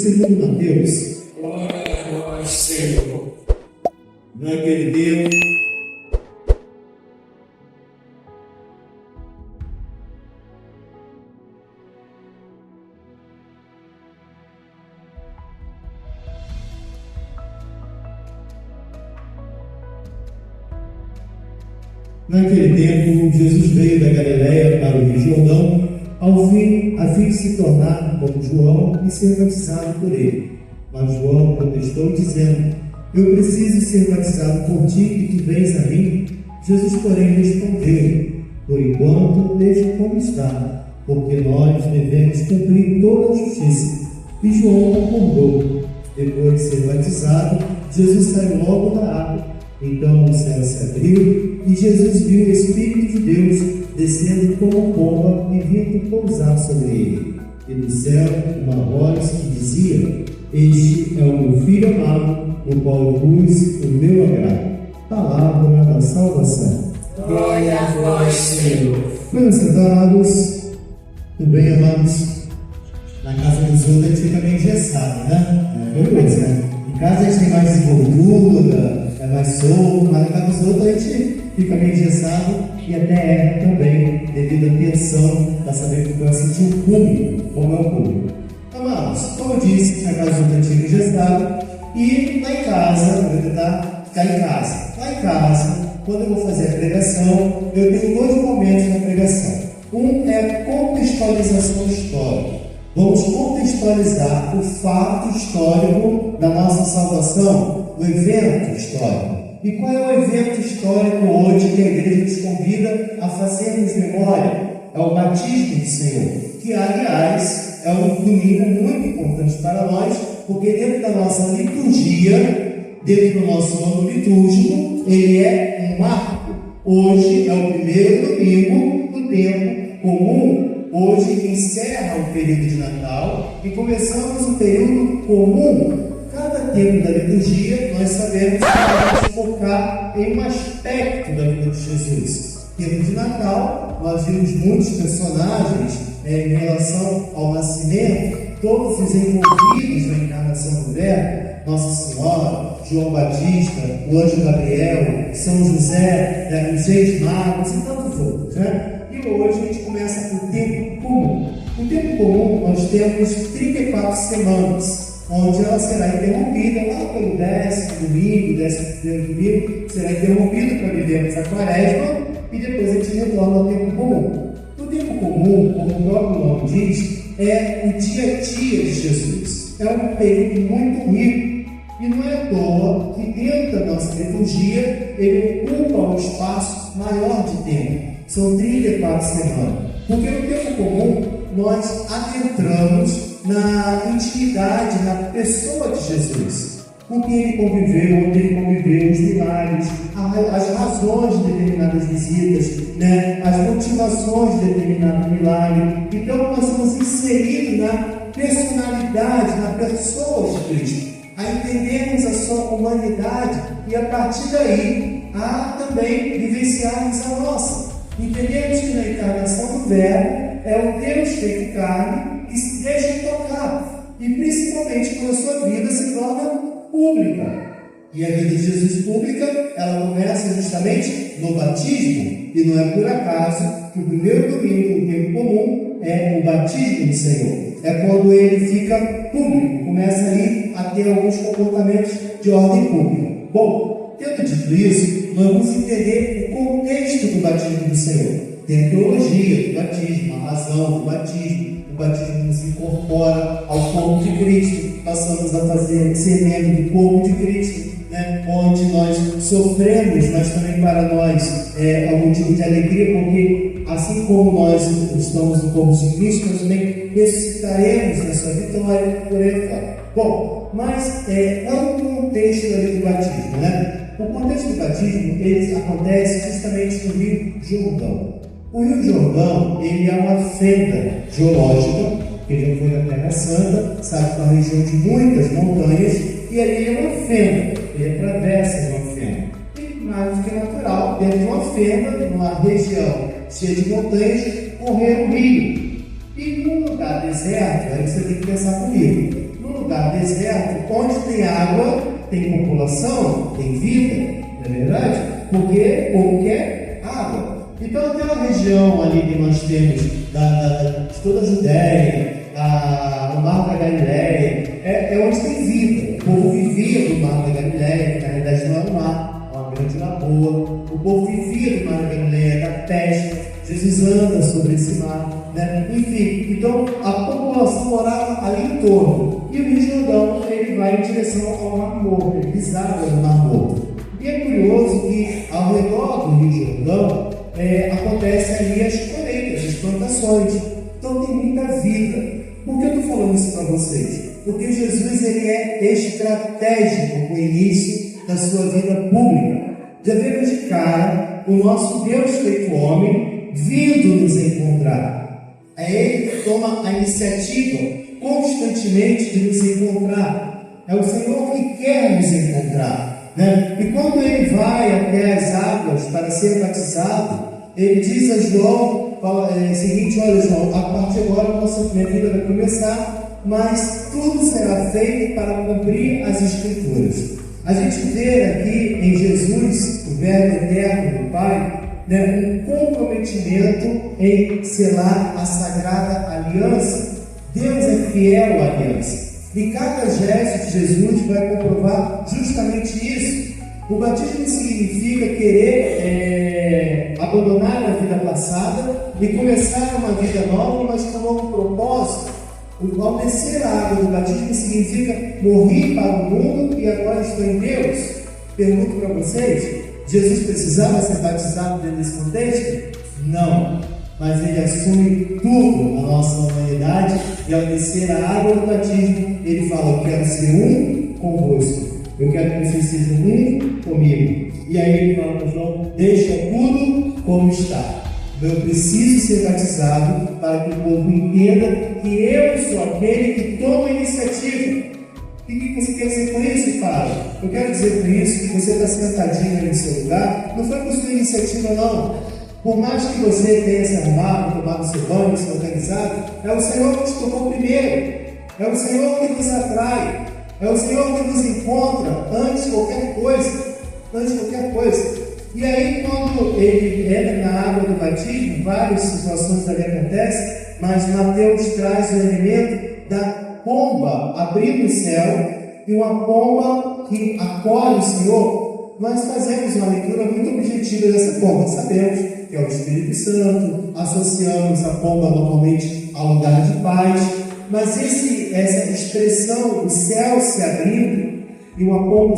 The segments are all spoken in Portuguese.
segundo Mateus. Glória a vós, Senhor. Naquele dia, Jesus veio da Galiléia para o Rio Jordão, a fim de se tornar como João e ser batizado por ele. Mas João protestou, dizendo: Eu preciso ser batizado por ti e tu vens a mim? Jesus, porém, respondeu: Por enquanto, deixe como está, porque nós devemos cumprir toda a justiça. E João concordou. Depois de ser batizado, Jesus saiu logo da água. Então o céu se abriu e Jesus viu o Espírito de Deus descendo como pomba e vindo pousar sobre ele. E do céu uma voz que dizia: Este é o meu Filho amado, no qual eu pus o meu agrado. Palavra da salvação. Glória a vós, Senhor. Meus sentados, tudo bem, amados? Na casa dos outros a gente fica meio engessado, né? É beleza, né? Em casa a gente tem mais desenvoltura, é mais solto, mas na casa dos outros a gente fica meio engessado e até erra também, devido à tensão para saber que vai sentir o público, como é o público. Amados, como eu disse, na casa dos outros a gente fica engessado e lá em casa, vou tentar ficar em casa. Lá em casa, quando eu vou fazer a pregação, eu tenho dois momentos na pregação. Um é a contextualização histórica. Vamos contextualizar o fato histórico da nossa salvação, o evento histórico. E qual é o evento histórico hoje que a igreja nos convida a fazermos memória? É o batismo do Senhor, que aliás é um domingo muito importante para nós, porque dentro da nossa liturgia, dentro do nosso ano litúrgico, ele é um marco. Hoje é o primeiro domingo do tempo comum. Hoje encerra o período de Natal e começamos o período comum. Cada tempo da liturgia, nós sabemos que vamos focar em um aspecto da vida de Jesus. Tempo de Natal, nós vimos muitos personagens em relação ao nascimento, todos os envolvidos na encarnação do Verbo: Nossa Senhora, João Batista, o anjo Gabriel, São José, os Reis Magos e tantos outros, né? E hoje a gente começa com o tempo comum. No tempo comum nós temos 34 semanas, onde ela será interrompida lá pelo 10º domingo, 11º domingo, será interrompida para vivermos a quaresma e depois a gente retorna ao tempo comum. O tempo comum, como o próprio nome diz, é o dia a dia de Jesus. É um período muito rico. E não é à toa que dentro da nossa liturgia ele ocupa um espaço maior de tempo. São 34 semanas. Porque no tempo comum nós adentramos na intimidade, na pessoa de Jesus. Com quem ele conviveu, onde ele conviveu, os milagres, as razões de determinadas visitas, né? As motivações de determinado milagre. Então nós somos inseridos na personalidade, na pessoa de Cristo, a entendermos a sua humanidade e a partir daí a também vivenciarmos a nossa. Entendemos que na encarnação do Verbo é o Deus feito carne que se deixa tocar e principalmente quando a sua vida se torna pública. E a vida de Jesus pública, ela começa justamente no batismo, e não é por acaso que o primeiro domingo do tempo comum é o batismo do Senhor. É quando ele fica público, começa ali a ter alguns comportamentos de ordem pública. Bom, tendo dito isso, nós vamos entender o contexto do batismo do Senhor. Tem a teologia do batismo, a razão do batismo. O batismo nos incorpora ao corpo de Cristo, passamos a ser membro do corpo de Cristo, né? Onde nós sofremos, mas também para nós é um motivo de alegria, porque assim como nós estamos no corpo de Cristo, nós também ressuscitaremos nessa vitória por ele fora. Bom, mas qual é o contexto ali do batismo, né? O contexto do batismo, ele acontece justamente no Rio Jordão. O Rio Jordão, ele é uma fenda geológica, que já foi da Terra Santa, sabe, que é uma região de muitas montanhas, e ali é uma fenda, ele atravessa de uma fenda. E mais do que natural, dentro de uma fenda, numa região cheia de montanhas, correr um rio. E num lugar deserto, aí você tem que pensar comigo, num lugar deserto, onde tem água, tem população, tem vida, não é verdade? Porque o povo quer água. Então, aquela região ali que nós temos de toda a Judéia, o Mar da Galileia, é onde tem vida. O povo vivia do Mar da Galileia, que na realidade não é um mar, é uma grande lagoa. O povo vivia do Mar da Galileia, da pesca. Jesus anda sobre esse mar, né? Enfim, então a população morava ali em torno. E o Rio Jordão, ele vai em direção ao Mar Morto, ele pisava no Mar Morto. E é curioso que ao redor do Rio Jordão acontecem ali as colheitas, as plantações. Então tem muita vida. Por que eu estou falando isso para vocês? Porque Jesus ele é estratégico no início da sua vida pública. Já vemos de cara o nosso Deus feito homem vindo nos encontrar. É Ele que toma a iniciativa constantemente de nos encontrar. É o Senhor que quer nos encontrar, né? E quando Ele vai até as águas para ser batizado, Ele diz a João o seguinte: olha, João, a partir de agora minha vida vai começar, mas tudo será feito para cumprir as Escrituras. A gente vê aqui em Jesus, o Verbo eterno do Pai, né, um comprometimento em selar a sagrada aliança. Deus é fiel à aliança. E cada gesto de Jesus vai comprovar justamente isso. O batismo significa querer abandonar a vida passada e começar uma vida nova, mas com um novo propósito. Ao descer a água do batismo significa morrer para o mundo e agora estou em Deus. Pergunto para vocês: Jesus precisava ser batizado dentro desse contexto? Não. Mas Ele assume tudo a nossa humanidade e ao descer a água do batismo, Ele fala: eu quero ser um convosco. Eu quero que vocês sejam um comigo. E aí Ele fala para João: deixa tudo como está. Eu preciso ser batizado para que o povo entenda que eu sou aquele que toma a iniciativa. O que você quer dizer com isso, Pai? Eu quero dizer com isso que você está sentadinho aí no seu lugar, não foi por sua iniciativa, não. Por mais que você tenha se arrumado, tomado seu banho, se organizado, é o Senhor que te tomou primeiro. É o Senhor que nos atrai. É o Senhor que nos encontra antes de qualquer coisa. Antes de qualquer coisa. E aí, quando ele entra na água do batismo, várias situações ali acontecem, mas Mateus traz o elemento da pomba abrindo o céu e uma pomba que acolhe o Senhor. Nós fazemos uma leitura muito objetiva dessa pomba. Sabemos que é o Espírito Santo, associamos a pomba normalmente ao lugar de paz, mas essa expressão, o céu se abrindo e uma pomba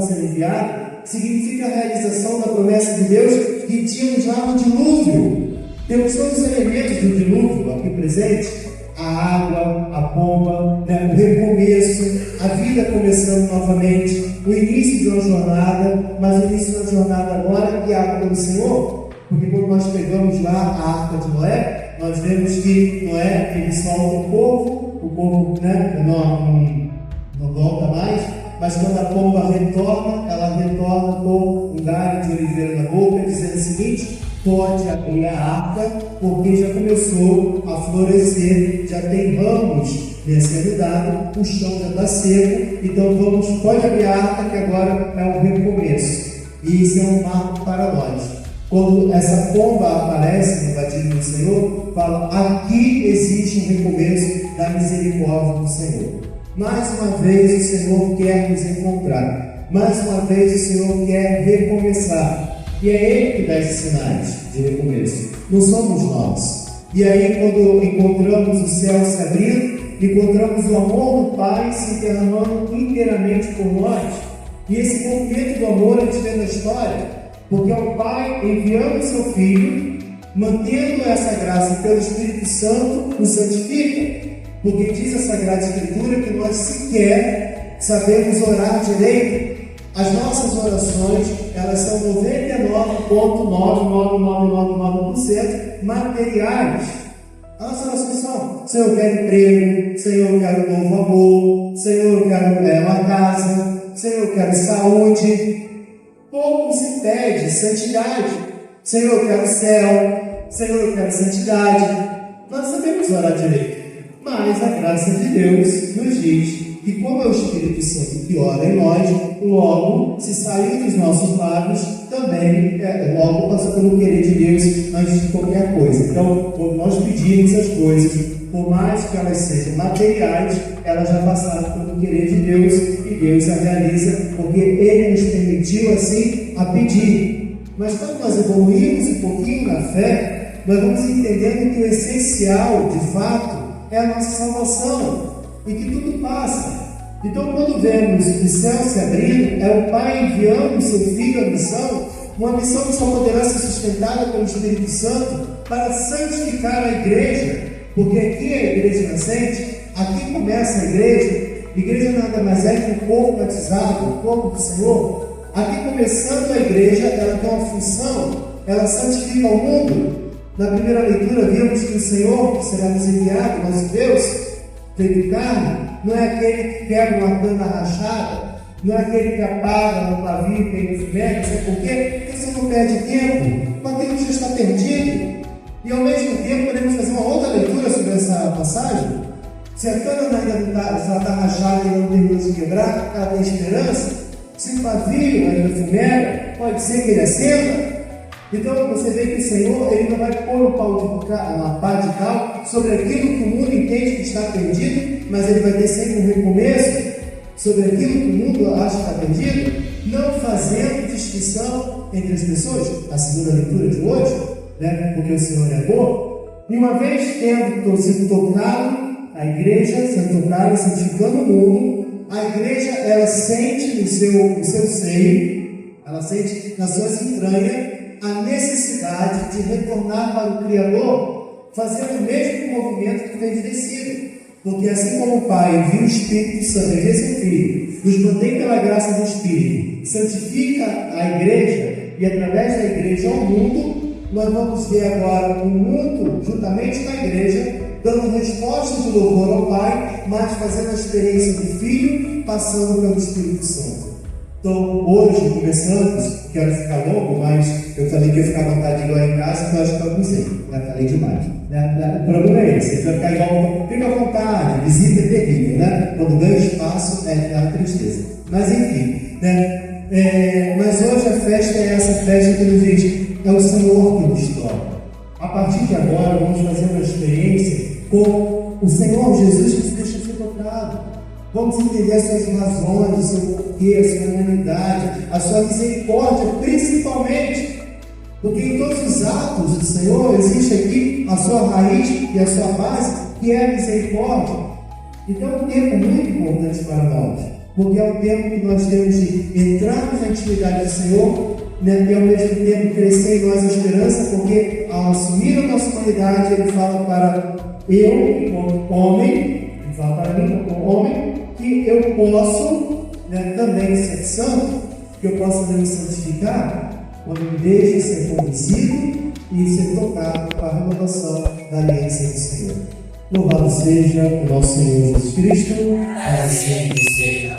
sendo enviada, significa a realização da promessa de Deus que tínhamos lá no dilúvio. Temos todos os elementos do dilúvio aqui presentes: a água, a pomba, né, o recomeço, a vida começando novamente, o início de uma jornada, mas o início de uma jornada agora guiado pelo Senhor. Porque quando nós pegamos lá a arca de Noé, nós vemos que Noé, ele solta o povo né, não volta mais. Mas quando a pomba retorna, ela retorna com um galho de oliveira na boca, dizendo o seguinte: pode abrir a arca, porque já começou a florescer, já tem ramos sendo dado, o chão já está seco, então pode abrir a arca, que agora é um recomeço. E isso é um marco para nós. Quando essa pomba aparece no batismo do Senhor, fala: aqui existe um recomeço da misericórdia do Senhor. Mais uma vez o Senhor quer nos encontrar. Mais uma vez o Senhor quer recomeçar. E é Ele que dá esses sinais de recomeço. Não somos nós. E aí, quando encontramos o céu se abrindo, encontramos o amor do Pai se derramando inteiramente por nós. E esse movimento do amor a gente vê na história, porque é o Pai enviando o seu Filho, mantendo essa graça pelo Espírito Santo, nos santifica. Porque diz a Sagrada Escritura que nós sequer sabemos orar direito. As nossas orações, elas são 99,99999% materiais. As nossas orações são: Senhor, eu quero emprego, Senhor, eu quero um novo amor, Senhor, eu quero uma casa, Senhor, eu quero saúde. Pouco se pede santidade. Senhor, eu quero céu, Senhor, eu quero santidade. Nós sabemos orar direito. Mas a graça de Deus nos diz que, como é o Espírito Santo que ora em nós, logo, se sair dos nossos lábios, também logo passa pelo querer de Deus antes de qualquer coisa. Então, quando nós pedimos as coisas, por mais que elas sejam materiais, elas já passaram pelo querer de Deus e Deus a realiza, porque Ele nos permitiu assim a pedir. Mas quando nós evoluímos um pouquinho na fé, nós vamos entendendo que o essencial, de fato, é a nossa salvação e que tudo passa. Então, quando vemos o céu se abrindo, é o Pai enviando o seu Filho à missão, uma missão que só poderá ser sustentada pelo Espírito Santo para santificar a igreja, porque aqui é a igreja nascente, aqui começa a igreja nada mais é que o povo batizado, o povo do Senhor. Aqui começando a igreja, ela tem uma função, ela santifica o mundo. Na primeira leitura vimos que o Senhor, que será nos enviado, nosso Deus, feito carne, não é aquele que pega uma cana rachada, não é aquele que apaga no pavio e pega o fumeiro, sabe por quê? Porque você não perde tempo, mas aquilo já está perdido. E ao mesmo tempo podemos fazer uma outra leitura sobre essa passagem. Se a cana ainda está rachada e não terminou de quebrar, ela tem esperança. Se o pavio ainda fumega, pode ser que ele acenda. Então você vê que o Senhor ele não vai pôr uma pá de cal sobre aquilo que o mundo entende que está perdido, mas ele vai ter sempre um recomeço sobre aquilo que o mundo acha que está perdido, não fazendo distinção entre as pessoas. A segunda leitura de hoje, porque o Senhor é bom, e uma vez tendo sido tocado, a igreja sendo tocada, santificando o mundo, a igreja ela sente no seu seio, ela sente nas suas entranhas a necessidade de retornar para o Criador, fazendo o mesmo movimento que fez descido. Porque assim como o Pai envia o Espírito Santo, envia seu Filho, nos mantém pela graça do Espírito, santifica a igreja e através da igreja ao mundo, nós vamos ver agora o mundo, juntamente com a igreja, dando resposta de louvor ao Pai, mas fazendo a experiência do Filho, passando pelo Espírito Santo. Então, hoje, começamos, quero ficar longo, mas eu falei que ia ficar à vontade igual em casa, então acho que eu abusei, falei demais. O problema é esse, ele vai ficar igual, fica à vontade, visita é terrível, quando ganha espaço, é a tristeza. Mas enfim, mas hoje a festa é essa festa que nos diz, é o Senhor que nos toca. A partir de agora, vamos fazer uma experiência com o Senhor Jesus que se deixa ser tocado. Vamos entender as suas razões, o seu porquê, a sua humanidade, a sua misericórdia, principalmente. Porque em todos os atos do Senhor existe aqui a sua raiz e a sua base, que é a misericórdia. Então é um tempo muito importante para nós, porque é um tempo que nós temos de entrarmos na intimidade do Senhor, e ao mesmo tempo crescer em nós a esperança, porque ao assumir a nossa humanidade, Ele fala para eu, como homem, Ele fala para mim, como homem, que eu posso também ser santo, que eu posso me santificar, quando me deixo ser convencido e ser tocado para a renovação da aliança do Senhor. Louvado seja o nosso Senhor Jesus Cristo. Assim seja.